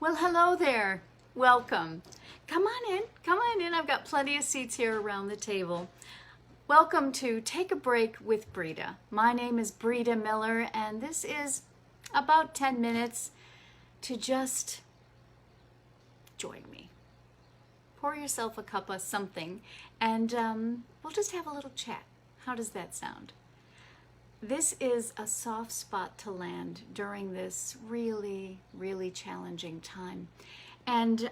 Well, hello there. Welcome. Come on in. Come on in. I've got plenty of seats here around the table. Welcome to Take a Break with Breeda. My name is Breeda Miller, and this is about 10 minutes to just join me. Pour yourself a cup of something, and we'll just have a little chat. How does that sound? This is a soft spot to land during this really, really challenging time. And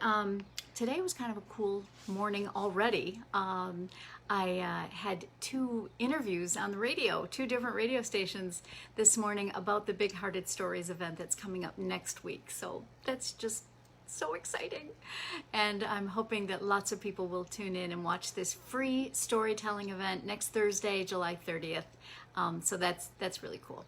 today was kind of a cool morning already. I had two interviews on the radio, two different radio stations this morning about the Big Hearted Stories event that's coming up next week. So that's just so exciting. And I'm hoping that lots of people will tune in and watch this free storytelling event next Thursday, July 30th. So that's really cool.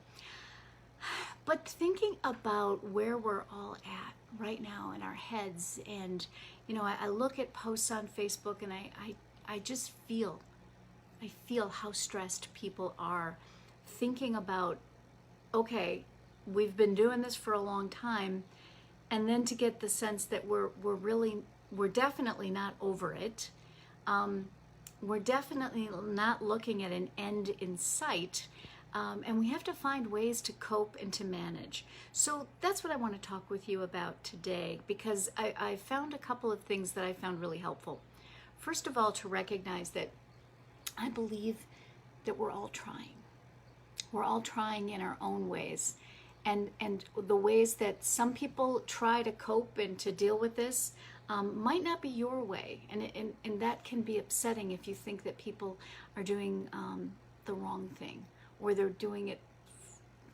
But thinking about where we're all at right now in our heads, and I look at posts on Facebook, and I just feel how stressed people are thinking about, okay, we've been doing this for a long time, and then to get the sense that we're definitely not over it. We're definitely not looking at an end in sight, and we have to find ways to cope and to manage. So that's what I want to talk with you about today, because I found a couple of things that I found really helpful. First of all, to recognize that I believe that we're all trying. We're all trying in our own ways. And the ways that some people try to cope and to deal with this might not be your way. And that can be upsetting if you think that people are doing the wrong thing, or they're doing it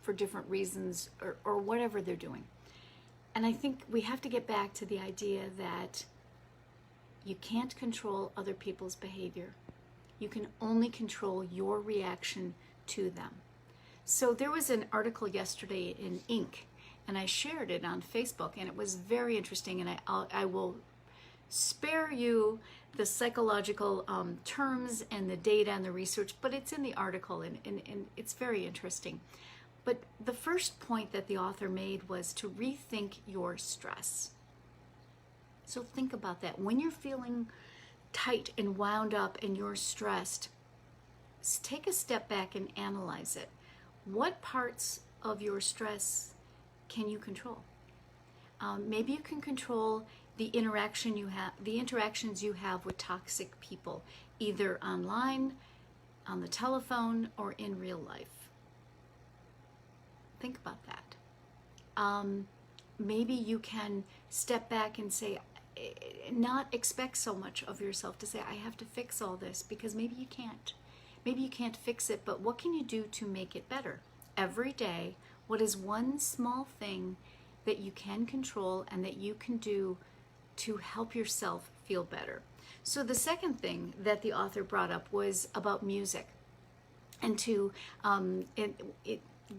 for different reasons, or whatever they're doing. And I think we have to get back to the idea that you can't control other people's behavior. You can only control your reaction to them. So there was an article yesterday in Inc., and I shared it on Facebook, and it was very interesting, and I will spare you the psychological terms and the data and the research, but it's in the article, and it's very interesting. But the first point that the author made was to rethink your stress. So think about that. When you're feeling tight and wound up and you're stressed, take a step back and analyze it. What parts of your stress can you control? Maybe you can control the interactions you have with toxic people, either online, on the telephone, or in real life. Think about that. Maybe you can step back and say, not expect so much of yourself to say, I have to fix all this, because maybe you can't. Maybe you can't fix it, but what can you do to make it better? Every day, what is one small thing that you can control and that you can do to help yourself feel better? So the second thing that the author brought up was about music. And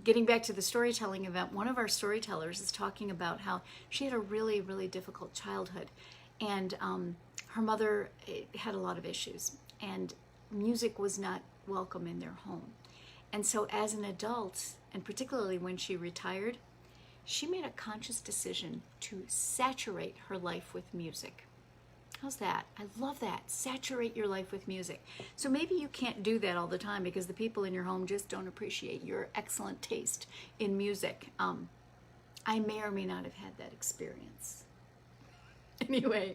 getting back to the storytelling event, one of our storytellers is talking about how she had a really, really difficult childhood. And her mother had a lot of issues. And music was not welcome in their home. And so as an adult, and particularly when she retired, she made a conscious decision to saturate her life with music. How's that? I love that. Saturate your life with music. So maybe you can't do that all the time because the people in your home just don't appreciate your excellent taste in music. I may or may not have had that experience. Anyway,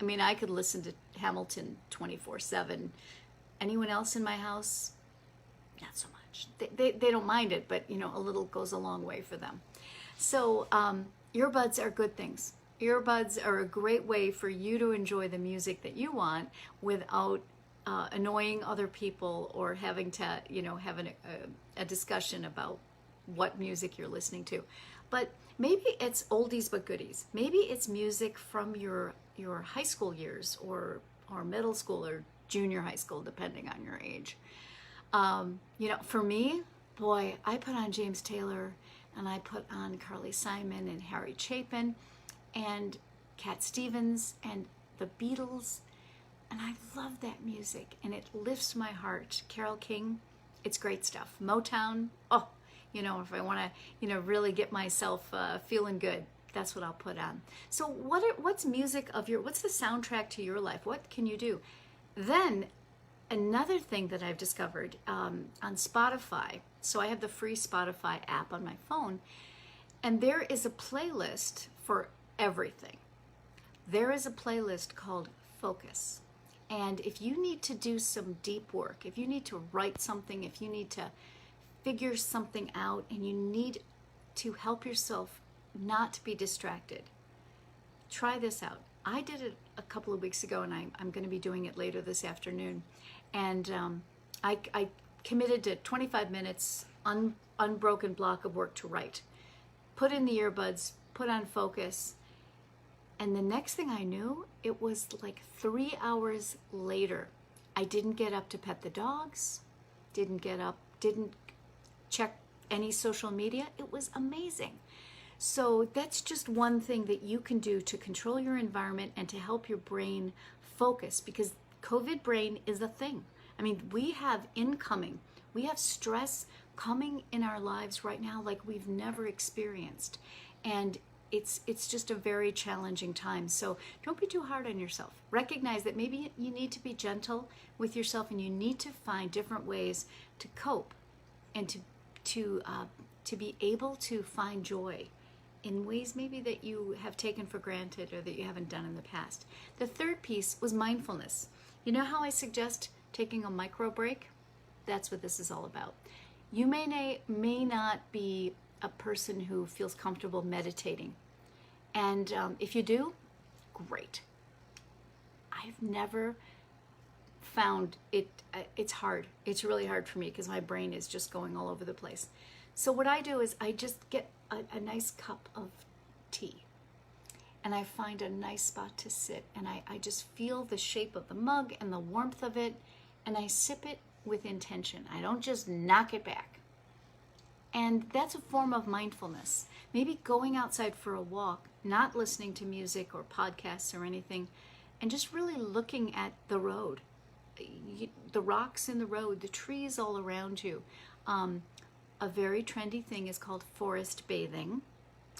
I mean, I could listen to Hamilton 24/7. Anyone else in my house? Not so much. They don't mind it, but a little goes a long way for them. So earbuds are good things. Earbuds are a great way for you to enjoy the music that you want without annoying other people or having to have a discussion about what music you're listening to. But maybe it's oldies but goodies. Maybe it's music from your high school years or middle school or junior high school, depending on your age. For me, boy, I put on James Taylor, and I put on Carly Simon and Harry Chapin and Cat Stevens and the Beatles, and I love that music, and it lifts my heart. Carole King, it's great stuff. Motown, if I want to, really get myself feeling good, that's what I'll put on. So what's music of what's the soundtrack to your life? What can you do? Then another thing that I've discovered on Spotify, so I have the free Spotify app on my phone, and there is a playlist for everything. There is a playlist called Focus. And if you need to do some deep work, if you need to write something, if you need to figure something out, and you need to help yourself not be distracted, try this out. I did it a couple of weeks ago, and I'm going to be doing it later this afternoon. And I committed to 25 minutes unbroken block of work to write. Put in the earbuds, put on Focus, and the next thing I knew, it was like 3 hours later. I didn't get up to pet the dogs, didn't check any social media. It was amazing. So that's just one thing that you can do to control your environment and to help your brain focus, because COVID brain is a thing. I mean, we have stress coming in our lives right now like we've never experienced. And it's just a very challenging time. So don't be too hard on yourself. Recognize that maybe you need to be gentle with yourself, and you need to find different ways to cope and to be able to find joy in ways maybe that you have taken for granted or that you haven't done in the past. The third piece was mindfulness. You know how I suggest taking a micro break? That's what this is all about. You may not be a person who feels comfortable meditating. And if you do, great. I've never found it, it's hard. It's really hard for me because my brain is just going all over the place. So what I do is I just get a nice cup of tea, and I find a nice spot to sit, and I just feel the shape of the mug and the warmth of it, and I sip it with intention. I don't just knock it back. And that's a form of mindfulness. Maybe going outside for a walk, not listening to music or podcasts or anything, and just really looking at the road, the rocks in the road, the trees all around you. A very trendy thing is called forest bathing,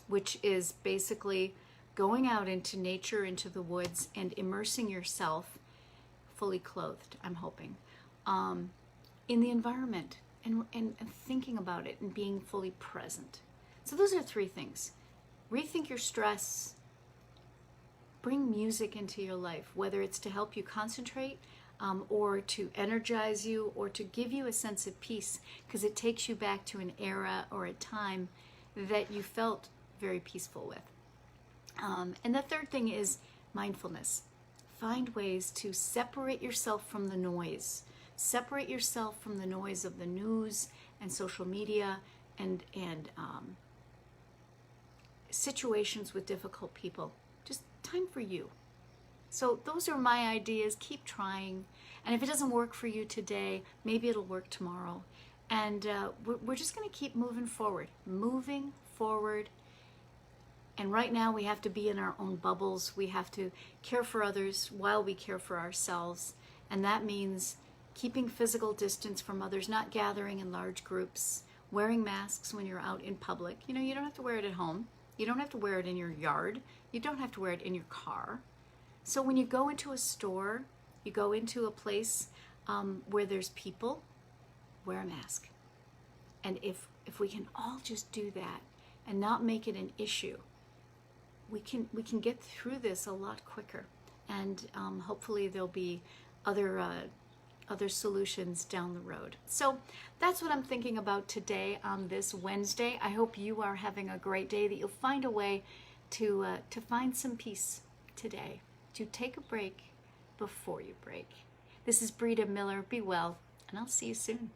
which is basically going out into nature, into the woods, and immersing yourself, fully clothed, I'm hoping, in the environment. And thinking about it and being fully present. So those are three things. Rethink your stress. Bring music into your life, whether it's to help you concentrate or to energize you or to give you a sense of peace, because it takes you back to an era or a time that you felt very peaceful with. And the third thing is mindfulness. Find ways to separate yourself from the noise. Separate yourself from the noise of the news and social media and situations with difficult people. Just time for you. So those are my ideas. Keep trying. And if it doesn't work for you today, maybe it'll work tomorrow. And we're just going to keep moving forward. And right now we have to be in our own bubbles. We have to care for others while we care for ourselves. And that means keeping physical distance from others, not gathering in large groups, wearing masks when you're out in public. You know, you don't have to wear it at home. You don't have to wear it in your yard. You don't have to wear it in your car. So when you go into a store, you go into a place where there's people, wear a mask. And if we can all just do that and not make it an issue, we can get through this a lot quicker. And hopefully there'll be other solutions down the road. So that's what I'm thinking about today on this Wednesday. I hope you are having a great day, that you'll find a way to find some peace today, to take a break before you break. This is Breeda Miller. Be well, and I'll see you soon.